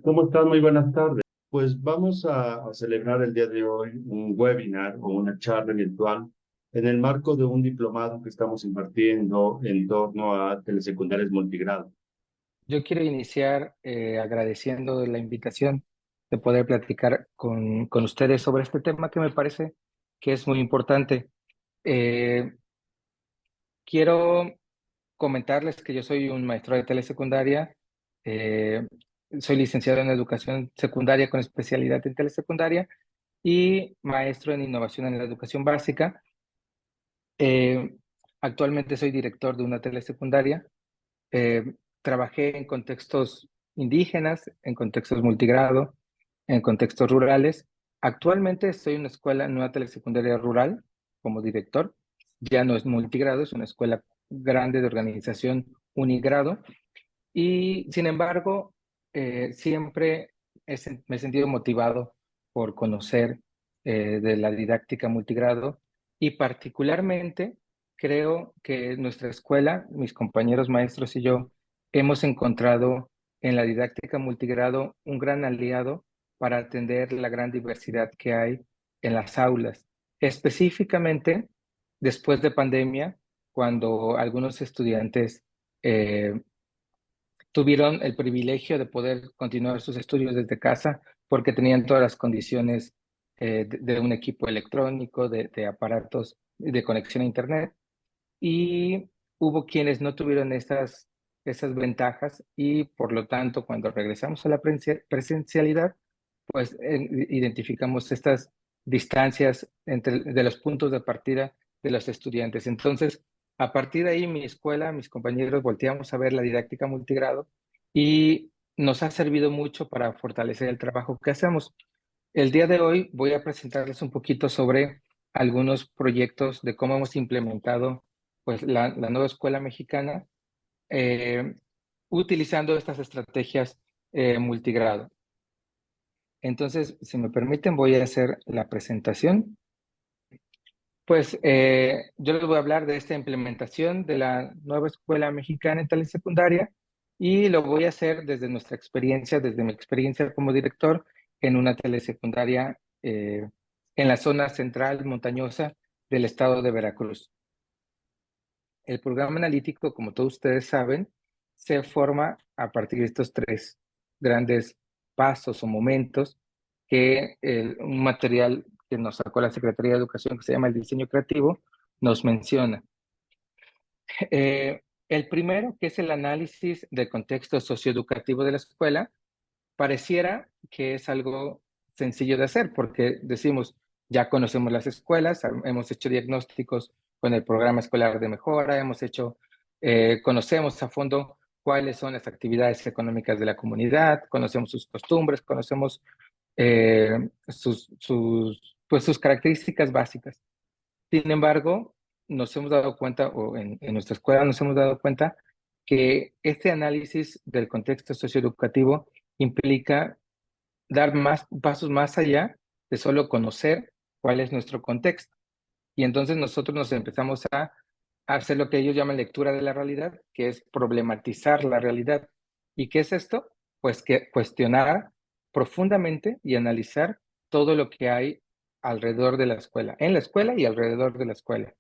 ¿Cómo estás? Muy buenas tardes. Pues vamos a celebrar el día de hoy un webinar o una charla virtual en el marco de un diplomado que estamos impartiendo en torno a telesecundarias multigrado. Yo quiero iniciar agradeciendo la invitación de poder platicar con ustedes sobre este tema que me parece que es muy importante. Eh, Quiero comentarles que yo soy un maestro de telesecundaria, eh, soy licenciado en educación secundaria con especialidad en telesecundaria y maestro en innovación en la educación básica. Eh, Actualmente soy director de una telesecundaria. Trabajé en contextos indígenas, en contextos multigrado, en contextos rurales. Actualmente estoy en en una telesecundaria rural como director. Ya no es multigrado, es una escuela grande de organización unigrado. Y sin embargo, siempre me he sentido motivado por conocer de la didáctica multigrado y particularmente creo que nuestra escuela, mis compañeros maestros y yo, hemos encontrado en la didáctica multigrado un gran aliado para atender la gran diversidad que hay en las aulas. Específicamente, después de pandemia, cuando algunos estudiantes tuvieron el privilegio de poder continuar sus estudios desde casa porque tenían todas las condiciones de un equipo electrónico, de aparatos de conexión a Internet. Y hubo quienes no tuvieron esas ventajas y por lo tanto cuando regresamos a la presencialidad, pues identificamos estas distancias de los puntos de partida de los estudiantes. Entonces, a partir de ahí, mi escuela, mis compañeros, volteamos a ver la didáctica multigrado y nos ha servido mucho para fortalecer el trabajo que hacemos. El día de hoy voy a presentarles un poquito sobre algunos proyectos de cómo hemos implementado pues, la nueva escuela mexicana eh, utilizando estas estrategias multigrado. Entonces, si me permiten, voy a hacer la presentación. Pues yo les voy a hablar de esta implementación de la nueva escuela mexicana en telesecundaria y lo voy a hacer desde nuestra experiencia, desde mi experiencia como director en una telesecundaria en la zona central montañosa del estado de Veracruz. El programa analítico, como todos ustedes saben, se forma a partir de estos tres grandes pasos o momentos que un material que nos sacó la Secretaría de Educación, que se llama el diseño creativo, nos menciona. El primero, que es el análisis del contexto socioeducativo de la escuela, pareciera que es algo sencillo de hacer, porque decimos, ya conocemos las escuelas, hemos hecho diagnósticos con el programa escolar de mejora, conocemos a fondo cuáles son las actividades económicas de la comunidad, conocemos sus costumbres, conocemos pues sus características básicas. Sin embargo, nos hemos dado cuenta, o en nuestra escuela nos hemos dado cuenta, que este análisis del contexto socioeducativo implica dar más pasos más allá de solo conocer cuál es nuestro contexto. Y entonces nosotros nos empezamos a hacer lo que ellos llaman lectura de la realidad, que es problematizar la realidad. ¿Y qué es esto? Pues que cuestionar profundamente y analizar todo lo que hay alrededor de la escuela, en la escuela y alrededor de la escuela.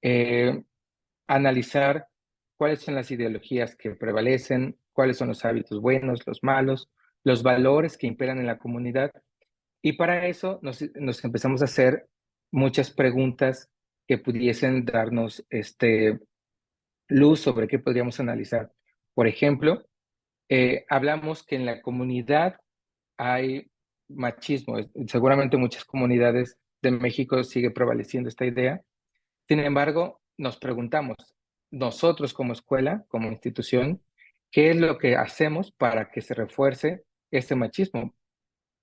Eh, Analizar cuáles son las ideologías que prevalecen, cuáles son los hábitos buenos, los malos, los valores que imperan en la comunidad. Y para eso nos empezamos a hacer muchas preguntas que pudiesen darnos luz sobre qué podríamos analizar. Por ejemplo, hablamos que en la comunidad hay machismo. Seguramente muchas comunidades de México sigue prevaleciendo esta idea. Sin embargo, nos preguntamos, nosotros como escuela, como institución, ¿qué es lo que hacemos para que se refuerce este machismo?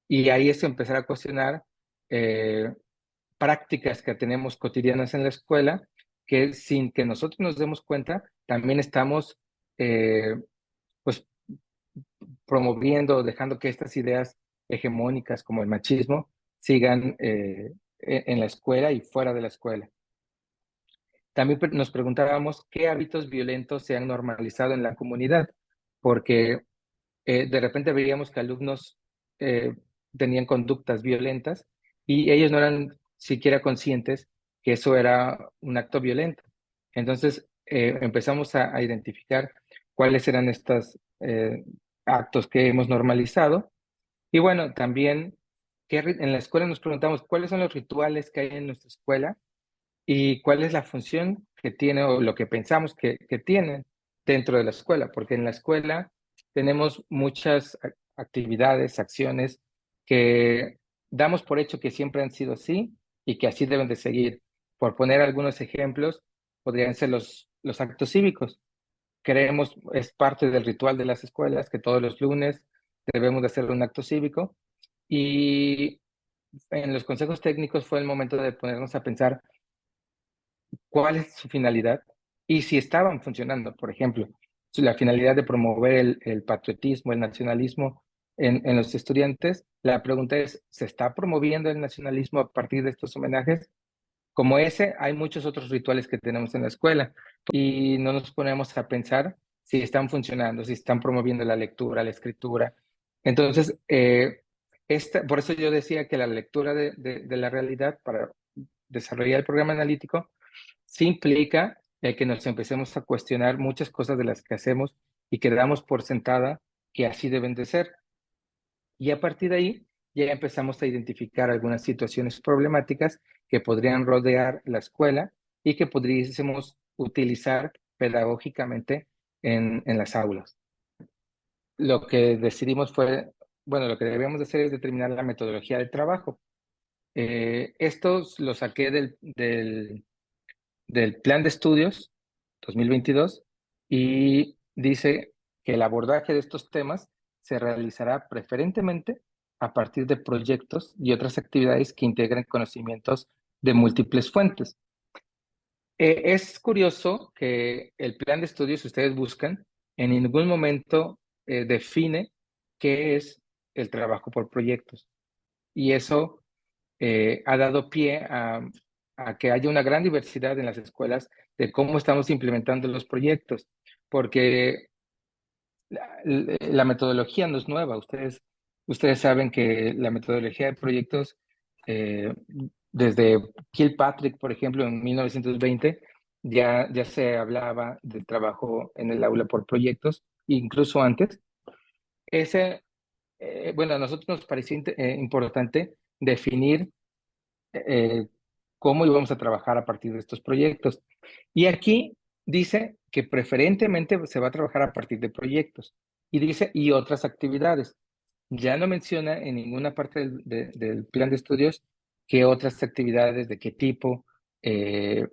Y ahí es empezar a cuestionar eh, prácticas que tenemos cotidianas en la escuela, que sin que nosotros nos demos cuenta, también estamos eh, pues promoviendo, dejando que estas ideas hegemónicas como el machismo sigan en la escuela y fuera de la escuela. También nos preguntábamos qué hábitos violentos se han normalizado en la comunidad, porque de repente veíamos que alumnos eh, tenían conductas violentas y ellos no eran siquiera conscientes que eso era un acto violento. Entonces empezamos a identificar cuáles eran estos actos que hemos normalizado. Y bueno, también en la escuela nos preguntamos cuáles son los rituales que hay en nuestra escuela y cuál es la función que tiene o lo que pensamos que tiene dentro de la escuela, porque en la escuela tenemos muchas actividades, acciones que damos por hecho que siempre han sido así y que así deben de seguir. Por poner algunos ejemplos, podrían ser los actos cívicos. Creemos, es parte del ritual de las escuelas, que todos los lunes debemos de hacer un acto cívico y en los consejos técnicos fue el momento de ponernos a pensar cuál es su finalidad y si estaban funcionando. Por ejemplo, si la finalidad de promover el patriotismo, el nacionalismo en los estudiantes. La pregunta es, ¿se está promoviendo el nacionalismo a partir de estos homenajes? Como ese, hay muchos otros rituales que tenemos en la escuela y no nos ponemos a pensar si están funcionando, si están promoviendo la lectura, la escritura. Entonces, por eso yo decía que la lectura de la realidad para desarrollar el programa analítico sí implica que nos empecemos a cuestionar muchas cosas de las que hacemos y que damos por sentada que así deben de ser. Y a partir de ahí ya empezamos a identificar algunas situaciones problemáticas que podrían rodear la escuela y que podríamos utilizar pedagógicamente en las aulas. Lo que decidimos fue, bueno, lo que debíamos de hacer es determinar la metodología de trabajo. Esto lo saqué del plan de estudios 2022 y dice que el abordaje de estos temas se realizará preferentemente a partir de proyectos y otras actividades que integren conocimientos de múltiples fuentes. Es curioso que el plan de estudios, si ustedes buscan, en ningún momento define qué es el trabajo por proyectos. Y eso ha dado pie a que haya una gran diversidad en las escuelas de cómo estamos implementando los proyectos, porque la metodología no es nueva. Ustedes saben que la metodología de proyectos, eh, desde Kilpatrick, por ejemplo, en 1920, ya se hablaba del trabajo en el aula por proyectos, incluso antes. Bueno, a nosotros nos pareció importante definir eh, cómo íbamos a trabajar a partir de estos proyectos. Y aquí dice que preferentemente se va a trabajar a partir de proyectos. Y dice, y otras actividades. Ya no menciona en ninguna parte del plan de estudios qué otras actividades, de qué tipo. eh,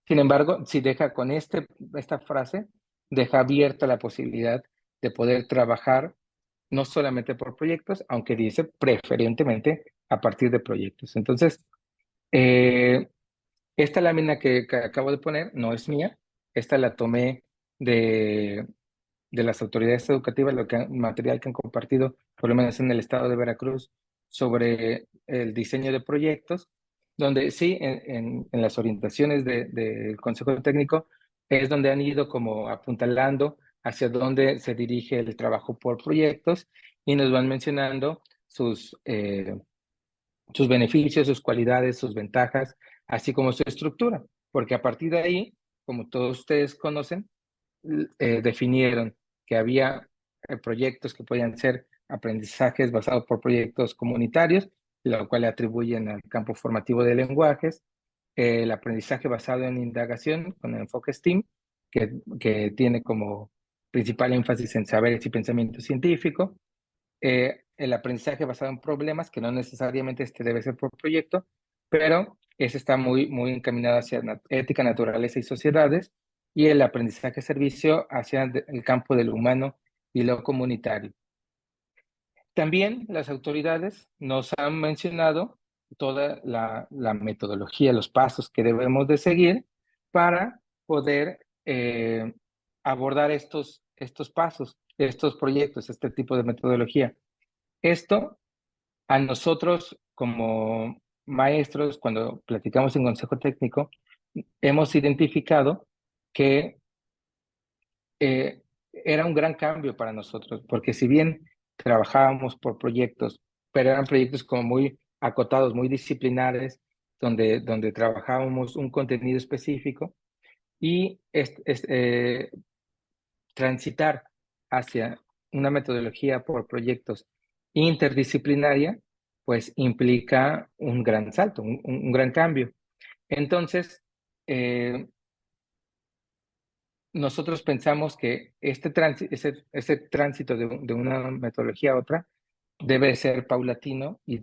Sin embargo, si deja con esta frase, deja abierta la posibilidad de poder trabajar no solamente por proyectos, aunque dice preferentemente a partir de proyectos. Entonces, eh, esta lámina que acabo de poner no es mía, esta la tomé de, de las autoridades educativas, material que han compartido, por lo menos en el estado de Veracruz, sobre el diseño de proyectos, donde sí, en las orientaciones del Consejo Técnico, es donde han ido como apuntalando hacia dónde se dirige el trabajo por proyectos y nos van mencionando sus beneficios, sus cualidades, sus ventajas, así como su estructura, porque a partir de ahí, como todos ustedes conocen, definieron que había proyectos que podían ser aprendizajes basados por proyectos comunitarios, lo cual le atribuyen al campo formativo de lenguajes, el aprendizaje basado en indagación con el enfoque STEAM, que tiene como principal énfasis en saberes y pensamiento científico, el aprendizaje basado en problemas, que no necesariamente este debe ser por proyecto, pero ese está muy encaminado hacia ética, naturaleza y sociedades, y el aprendizaje servicio hacia el campo del humano y lo comunitario. También las autoridades nos han mencionado toda la metodología, los pasos que debemos de seguir para poder abordar estos pasos, estos proyectos, este tipo de metodología. Esto a nosotros como maestros, cuando platicamos en consejo técnico, hemos identificado que era un gran cambio para nosotros, porque si bien trabajábamos por proyectos, pero eran proyectos como muy acotados, muy disciplinares, donde trabajábamos un contenido específico y transitar hacia una metodología por proyectos interdisciplinaria, pues implica un gran salto, un gran cambio. Entonces, eh, nosotros pensamos que ese tránsito de una metodología a otra debe ser paulatino y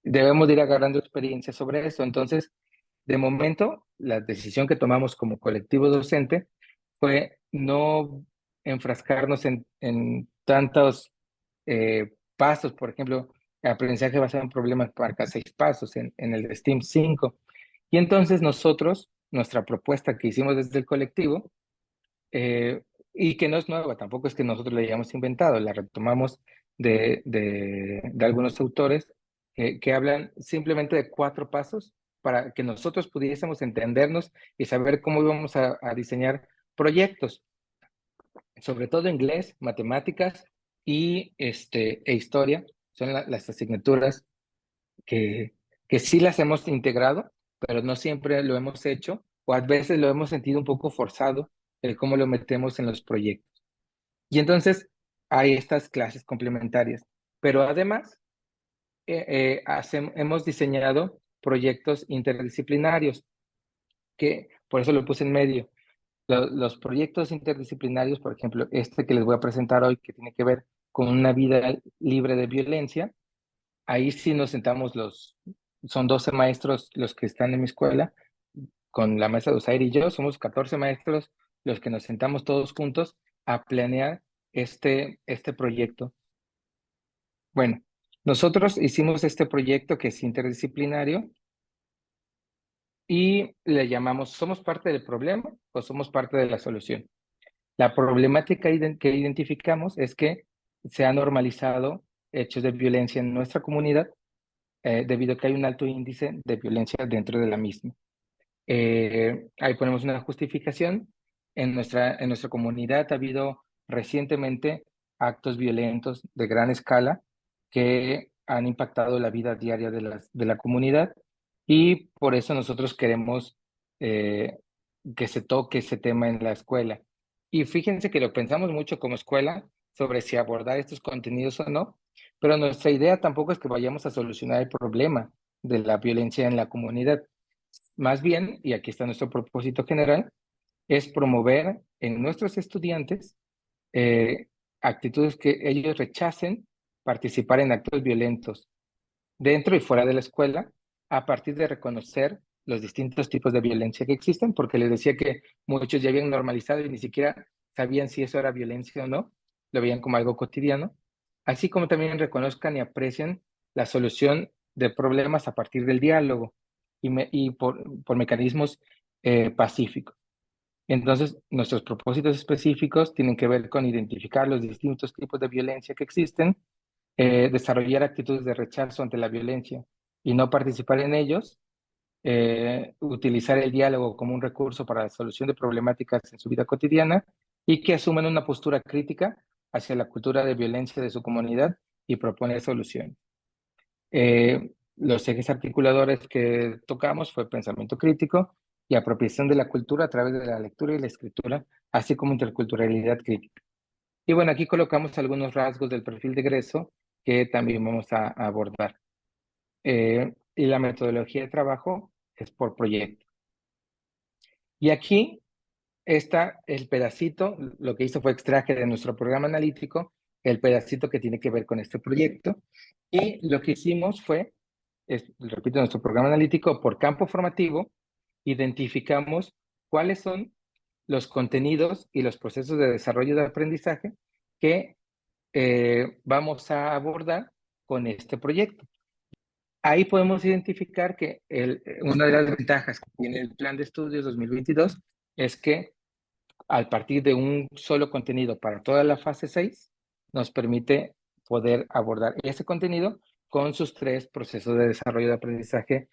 debemos ir agarrando experiencia sobre eso. Entonces, de momento, la decisión que tomamos como colectivo docente fue no enfrascarnos en tantos pasos. Por ejemplo, el aprendizaje basado en problemas marca 6 pasos en el de STEAM 5. Y entonces nosotros, nuestra propuesta que hicimos desde el colectivo, eh, y que no es nueva, tampoco es que nosotros la hayamos inventado, la retomamos de algunos autores que hablan simplemente de 4 pasos para que nosotros pudiésemos entendernos y saber cómo íbamos a diseñar proyectos, sobre todo inglés, matemáticas e historia, son las asignaturas que, que sí las hemos integrado, pero no siempre lo hemos hecho, o a veces lo hemos sentido un poco forzado el cómo lo metemos en los proyectos. Y entonces hay estas clases complementarias, pero además hemos diseñado proyectos interdisciplinarios, que por eso lo puse en medio. Los proyectos interdisciplinarios, por ejemplo, este que les voy a presentar hoy, que tiene que ver con una vida libre de violencia, ahí sí nos sentamos son 12 maestros los que están en mi escuela, con la maestra Dosair y yo, somos 14 maestros los que nos sentamos todos juntos a planear este proyecto. Bueno, nosotros hicimos este proyecto que es interdisciplinario y le llamamos ¿somos parte del problema o somos parte de la solución? La problemática que identificamos es que se han normalizado hechos de violencia en nuestra comunidad debido a que hay un alto índice de violencia dentro de la misma. Ahí ponemos una justificación. En nuestra comunidad ha habido recientemente actos violentos de gran escala que han impactado la vida diaria de la comunidad y por eso nosotros queremos eh, que se toque ese tema en la escuela. Y fíjense que lo pensamos mucho como escuela sobre si abordar estos contenidos o no, pero nuestra idea tampoco es que vayamos a solucionar el problema de la violencia en la comunidad. Más bien, y aquí está nuestro propósito general, es promover en nuestros estudiantes eh, actitudes que ellos rechacen participar en actos violentos dentro y fuera de la escuela a partir de reconocer los distintos tipos de violencia que existen, porque les decía que muchos ya habían normalizado y ni siquiera sabían si eso era violencia o no, lo veían como algo cotidiano, así como también reconozcan y aprecien la solución de problemas a partir del diálogo y por mecanismos pacíficos. Entonces, nuestros propósitos específicos tienen que ver con identificar los distintos tipos de violencia que existen, desarrollar actitudes de rechazo ante la violencia y no participar en ellos, utilizar el diálogo como un recurso para la solución de problemáticas en su vida cotidiana y que asuman una postura crítica hacia la cultura de violencia de su comunidad y proponer soluciones. Los ejes articuladores que tocamos fue pensamiento crítico y apropiación de la cultura a través de la lectura y la escritura, así como interculturalidad crítica. Y bueno, aquí colocamos algunos rasgos del perfil de egreso que también vamos a abordar. Y la metodología de trabajo es por proyecto. Y aquí está el pedacito, lo que hizo fue extraje de nuestro programa analítico, el pedacito que tiene que ver con este proyecto. Y lo que hicimos fue, repito, nuestro programa analítico por campo formativo, identificamos cuáles son los contenidos y los procesos de desarrollo de aprendizaje que vamos a abordar con este proyecto. Ahí podemos identificar que una de las ventajas que tiene el Plan de Estudios 2022 es que al partir de un solo contenido para toda la fase 6, nos permite poder abordar ese contenido con sus 3 procesos de desarrollo de aprendizaje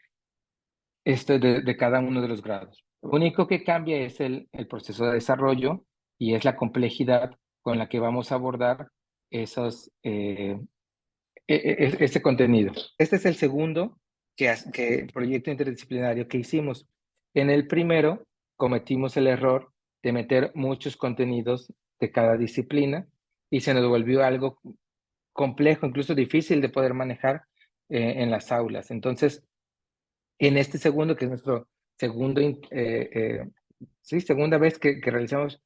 de cada uno de los grados. Lo único que cambia es el proceso de desarrollo y es la complejidad con la que vamos a abordar esos, ese contenido. Este es el segundo proyecto interdisciplinario que hicimos. En el primero cometimos el error de meter muchos contenidos de cada disciplina y se nos volvió algo complejo, incluso difícil de poder manejar en las aulas. Entonces, en este segundo, que es nuestro segundo, sí, segunda vez que realizamos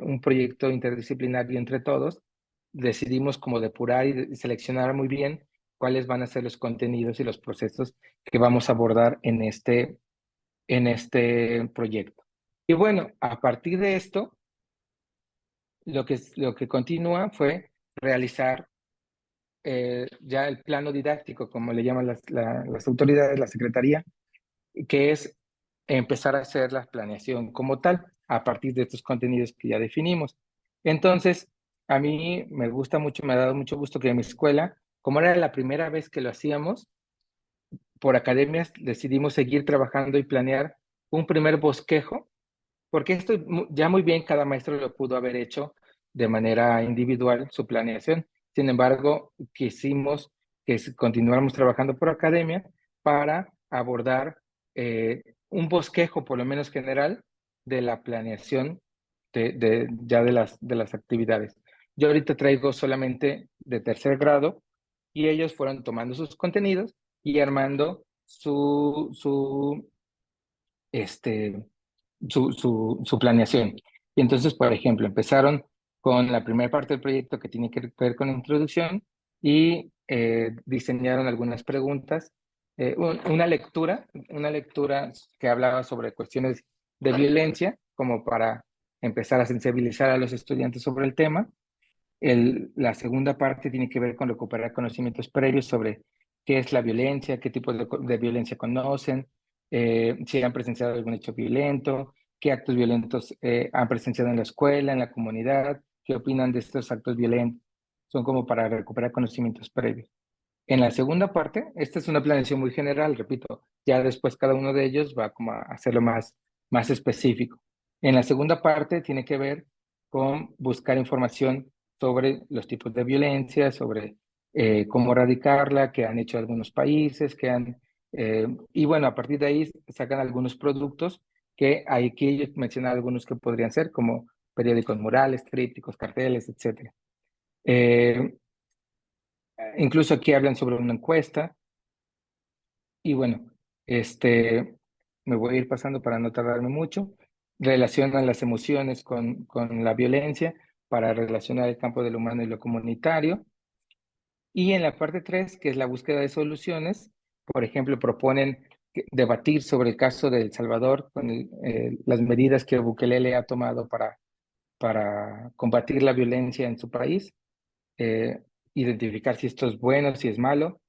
un proyecto interdisciplinario entre todos, decidimos como depurar y seleccionar muy bien cuáles van a ser los contenidos y los procesos que vamos a abordar en este proyecto. Y bueno, a partir de esto, lo que continúa fue realizar ya el plano didáctico, como le llaman las autoridades, la secretaría, que es empezar a hacer la planeación como tal, a partir de estos contenidos que ya definimos. Entonces, a mí me gusta mucho, me ha dado mucho gusto que en mi escuela, como era la primera vez que lo hacíamos, por academias decidimos seguir trabajando y planear un primer bosquejo, porque esto ya muy bien cada maestro lo pudo haber hecho de manera individual, su planeación. Sin embargo, quisimos que continuáramos trabajando por academia para abordar un bosquejo, por lo menos general, de la planeación ya de las actividades. Yo ahorita traigo solamente de tercer grado y ellos fueron tomando sus contenidos y armando este, su planeación. Y entonces, por ejemplo, empezaron con la primera parte del proyecto que tiene que ver con la introducción y diseñaron algunas preguntas, una lectura que hablaba sobre cuestiones de violencia, como para empezar a sensibilizar a los estudiantes sobre el tema. La segunda parte tiene que ver con recuperar conocimientos previos sobre qué es la violencia, qué tipo de violencia conocen, si han presenciado algún hecho violento, qué actos violentos han presenciado en la escuela, en la comunidad, qué opinan de estos actos violentos. Son como para recuperar conocimientos previos. En la segunda parte, esta es una planeación muy general, repito, ya después cada uno de ellos va como a hacerlo más específico. En la segunda parte tiene que ver con buscar información sobre los tipos de violencia, sobre cómo erradicarla, que han hecho algunos países, y bueno, a partir de ahí sacan algunos productos que aquí ellos mencionan algunos que podrían ser como periódicos murales, trípticos, carteles, etcétera. Incluso aquí hablan sobre una encuesta y bueno, me voy a ir pasando para no tardarme mucho. Relacionan las emociones con la violencia para relacionar el campo de lo humano y lo comunitario. Y en la parte 3, que es la búsqueda de soluciones, por ejemplo, proponen debatir sobre el caso de El Salvador con las medidas que Bukele ha tomado para combatir la violencia en su país, eh, identificar si esto es bueno, si es malo.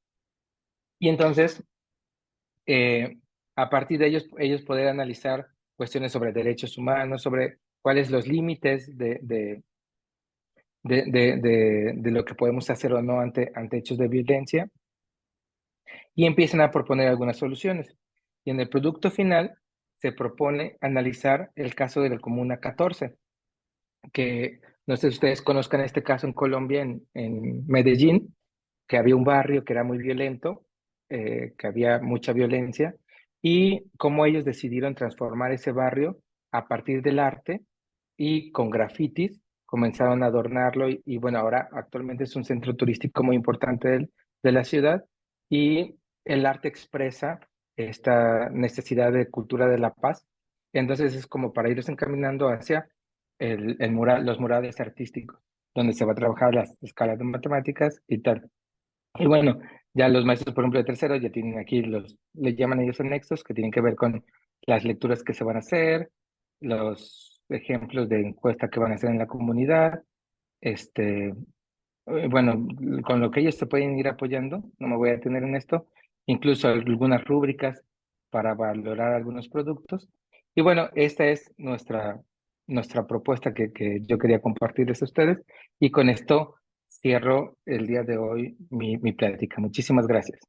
Y entonces, a partir de ellos poder analizar cuestiones sobre derechos humanos, sobre cuáles los límites de lo que podemos hacer o no ante hechos de violencia, y empiezan a proponer algunas soluciones. Y en el producto final se propone analizar el caso de la Comuna 14, que no sé si ustedes conozcan este caso en Colombia, en Medellín, que había un barrio que era muy violento, que había mucha violencia, y cómo ellos decidieron transformar ese barrio a partir del arte y con grafitis comenzaron a adornarlo y bueno, ahora actualmente es un centro turístico muy importante de la ciudad y el arte expresa esta necesidad de cultura de la paz. Entonces es como para irlos encaminando hacia los murales artísticos, donde se va a trabajar las escalas de matemáticas y tal. Y bueno, ya los maestros, por ejemplo, de tercero ya tienen aquí le llaman ellos anexos, que tienen que ver con las lecturas que se van a hacer, los ejemplos de encuesta que van a hacer en la comunidad, bueno, con lo que ellos se pueden ir apoyando, no me voy a detener en esto, incluso algunas rúbricas para valorar algunos productos. Y bueno, esta es nuestra propuesta que yo quería compartirles a ustedes. Y con esto cierro el día de hoy mi plática. Muchísimas gracias.